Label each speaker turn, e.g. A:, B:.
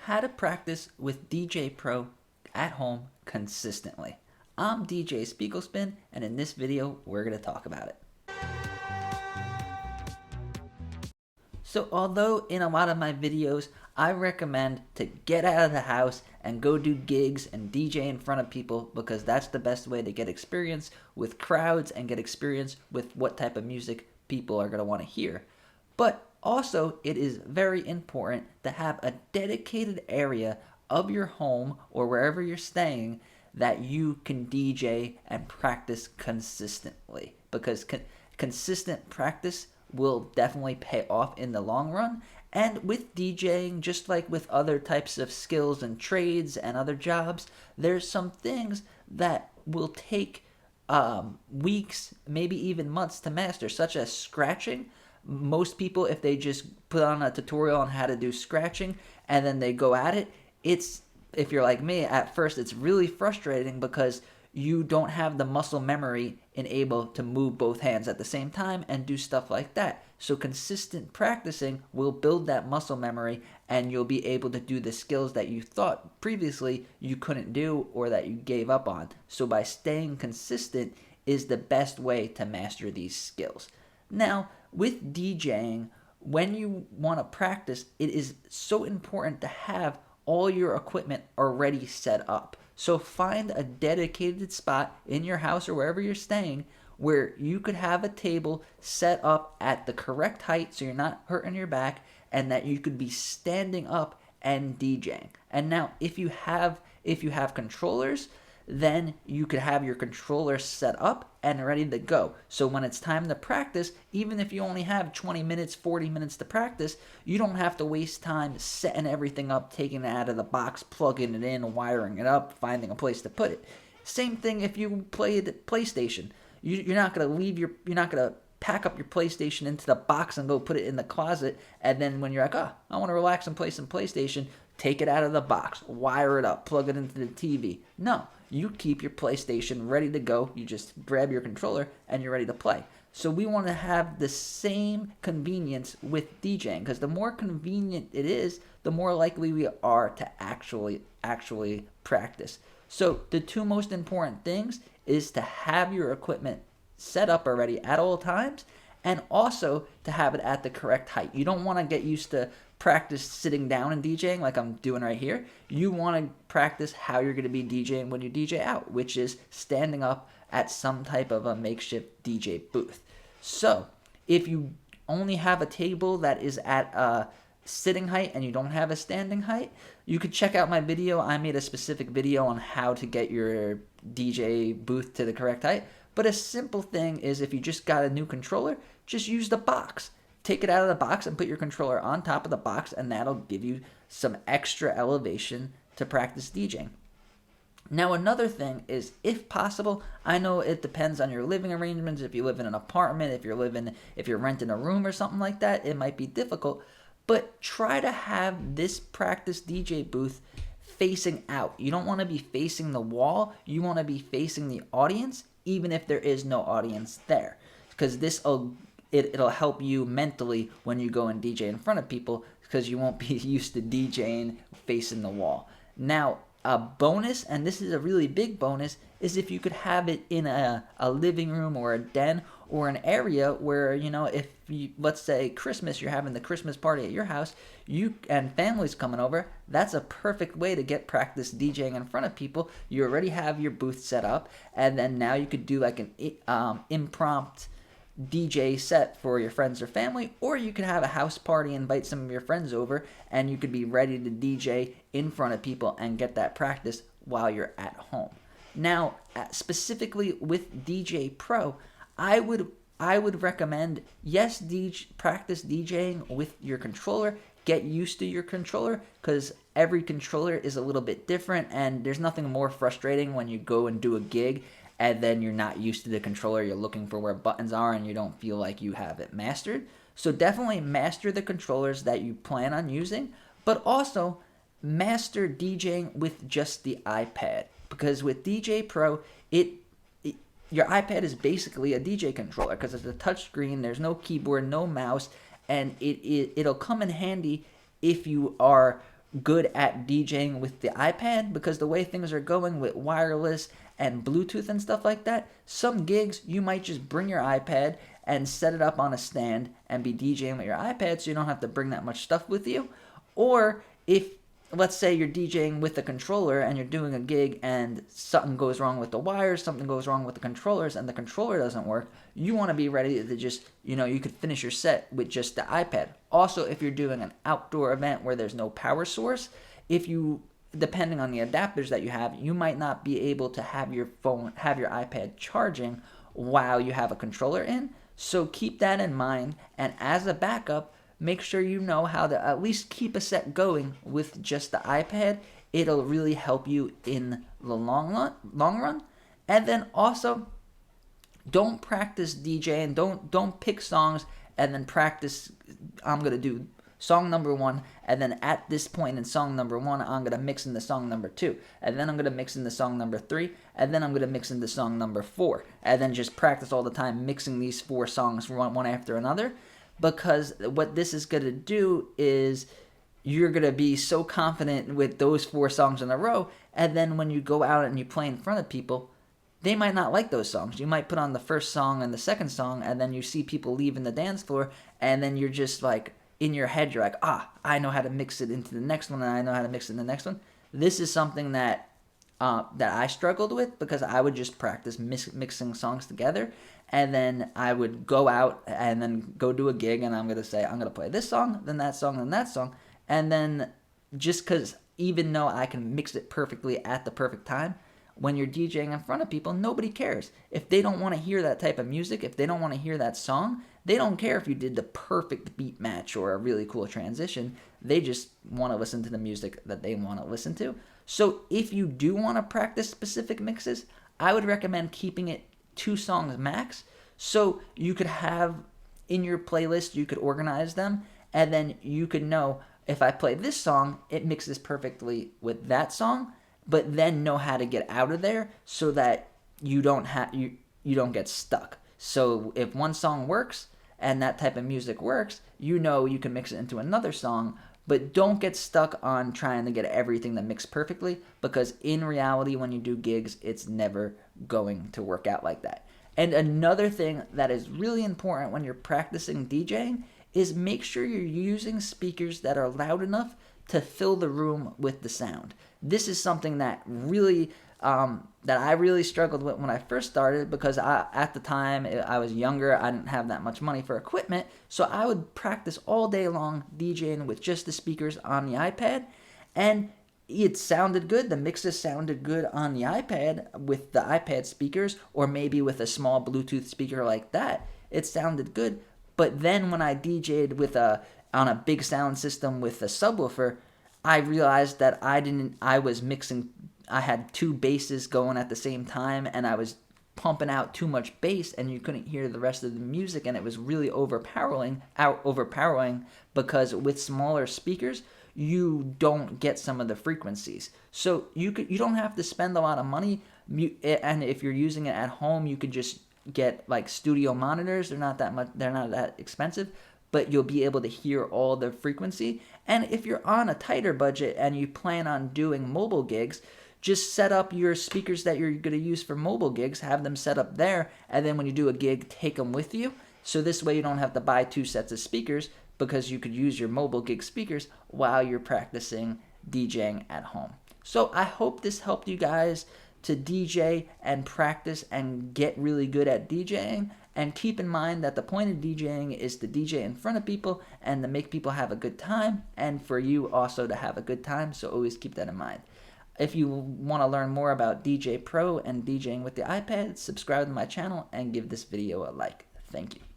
A: how to practice with DJ Pro at home consistently. I'm DJ Spiegel Spin, and in this video, we're going to talk about it. So although in a lot of my videos, I recommend to get out of the house and go do gigs and DJ in front of people because that's the best way to get experience with crowds and get experience with what type of music people are going to want to hear. But also, it is very important to have a dedicated area of your home or wherever you're staying that you can DJ and practice consistently, because consistent practice will definitely pay off in the long run. And with DJing, just like with other types of skills and trades and other jobs, there's some things that will take weeks, maybe even months to master, such as scratching. Most people, if they just put on a tutorial on how to do scratching and then they go at it, if you're like me, at first it's really frustrating because you don't have the muscle memory and able to move both hands at the same time and do stuff like that. So consistent practicing will build that muscle memory, and you'll be able to do the skills that you thought previously you couldn't do or that you gave up on. So by staying consistent is the best way to master these skills. Now, with DJing, when you want to practice, it is so important to have all your equipment already set up. So find a dedicated spot in your house or wherever you're staying where you could have a table set up at the correct height so you're not hurting your back, and that you could be standing up and DJing. And now if you have controllers, then you could have your controller set up and ready to go. So when it's time to practice, even if you only have 20 minutes, 40 minutes to practice, you don't have to waste time setting everything up, taking it out of the box, plugging it in, wiring it up, finding a place to put it. Same thing if you play the PlayStation. You're not gonna pack up your PlayStation into the box and go put it in the closet, and then when you're like, I want to relax and play some PlayStation, take it out of the box, wire it up, plug it into the TV. No, you keep your PlayStation ready to go. You just grab your controller and you're ready to play. So we want to have the same convenience with DJing, because the more convenient it is, the more likely we are to actually practice. So the two most important things is to have your equipment set up already at all times, and also to have it at the correct height. You don't want to get used to practice sitting down and DJing like I'm doing right here. You want to practice how you're going to be DJing when you DJ out, which is standing up at some type of a makeshift DJ booth. So if you only have a table that is at a sitting height and you don't have a standing height, you could check out my video. I made a specific video on how to get your DJ booth to the correct height. But a simple thing is, if you just got a new controller, just use the box. Take it out of the box and put your controller on top of the box, and that'll give you some extra elevation to practice DJing. Now, another thing is, if possible, I know it depends on your living arrangements. If you live in an apartment, if you're renting a room or something like that, it might be difficult. But try to have this practice DJ booth facing out. You don't want to be facing the wall. You want to be facing the audience, even if there is no audience there, because it'll help you mentally when you go and DJ in front of people, because you won't be used to DJing facing the wall. Now, a bonus, and this is a really big bonus, is if you could have it in a living room or a den or an area where, if you, let's say Christmas, you're having the Christmas party at your house, and family's coming over, that's a perfect way to get practice DJing in front of people. You already have your booth set up, and then now you could do like an impromptu DJ set for your friends or family, or you could have a house party, invite some of your friends over, and you could be ready to DJ in front of people and get that practice while you're at home. Now, specifically with DJ Pro, I would recommend, yes, practice DJing with your controller. Get used to your controller, because every controller is a little bit different, and there's nothing more frustrating when you go and do a gig and then you're not used to the controller. You're looking for where buttons are and you don't feel like you have it mastered. So definitely master the controllers that you plan on using, but also master DJing with just the iPad, because with DJ Pro, your iPad is basically a DJ controller, because it's a touch screen. There's no keyboard, no mouse, and it'll come in handy if you are good at DJing with the iPad, because the way things are going with wireless and Bluetooth and stuff like that, some gigs you might just bring your iPad and set it up on a stand and be DJing with your iPad, so you don't have to bring that much stuff with you. Or if, let's say you're DJing with a controller and you're doing a gig and something goes wrong with the wires, something goes wrong with the controllers, and the controller doesn't work, you want to be ready to just, you could finish your set with just the iPad. Also, if you're doing an outdoor event where there's no power source, depending on the adapters that you have, you might not be able to have your iPad charging while you have a controller in. So keep that in mind, and as a backup, make sure you know how to at least keep a set going with just the iPad. It'll really help you in the long run. And then also, don't practice DJing. Don't pick songs and then practice. I'm gonna do song number 1, and then at this point in song number 1, I'm gonna mix into song number 2, and then I'm gonna mix into song number 3, and then I'm gonna mix into song number 4, and then just practice all the time mixing these 4 songs one after another. Because what this is gonna do is you're gonna be so confident with those 4 songs in a row, and then when you go out and you play in front of people, they might not like those songs. You might put on the first song and the second song, and then you see people leaving the dance floor, and then you're just like, in your head, you're like, I know how to mix it into the next one, and I know how to mix it in the next one. This is something that I struggled with, because I would just practice mixing songs together, and then I would go out and then go do a gig, and I'm going to say, I'm going to play this song, then that song, then that song, and then just because even though I can mix it perfectly at the perfect time, when you're DJing in front of people, nobody cares. If they don't want to hear that type of music, if they don't want to hear that song, they don't care if you did the perfect beat match or a really cool transition. They just want to listen to the music that they want to listen to. So if you do want to practice specific mixes, I would recommend keeping it 2 songs max. So you could have in your playlist, you could organize them, and then you could know, if I play this song, it mixes perfectly with that song, but then know how to get out of there so that you don't get stuck. So if one song works and that type of music works, you can mix it into another song, but don't get stuck on trying to get everything to mix perfectly, because in reality, when you do gigs, it's never going to work out like that. And another thing that is really important when you're practicing DJing is make sure you're using speakers that are loud enough to fill the room with the sound. This is something that I really struggled with when I first started, because at the time I was younger, I didn't have that much money for equipment, so I would practice all day long DJing with just the speakers on the iPad, and it sounded good. The mixes sounded good on the iPad with the iPad speakers, or maybe with a small Bluetooth speaker like that. It sounded good, but then when I DJ'd on a big sound system with a subwoofer, I realized that I had 2 basses going at the same time, and I was pumping out too much bass, and you couldn't hear the rest of the music, and it was really overpowering, because with smaller speakers, you don't get some of the frequencies. So you don't have to spend a lot of money, and if you're using it at home, you could just get like studio monitors. They're not that expensive, but you'll be able to hear all the frequency. And if you're on a tighter budget and you plan on doing mobile gigs, just set up your speakers that you're going to use for mobile gigs, have them set up there, and then when you do a gig, take them with you. So this way you don't have to buy 2 sets of speakers, because you could use your mobile gig speakers while you're practicing DJing at home. So I hope this helped you guys to DJ and practice and get really good at DJing. And keep in mind that the point of DJing is to DJ in front of people and to make people have a good time, and for you also to have a good time, so always keep that in mind. If you want to learn more about DJ Pro and DJing with the iPad, subscribe to my channel and give this video a like. Thank you.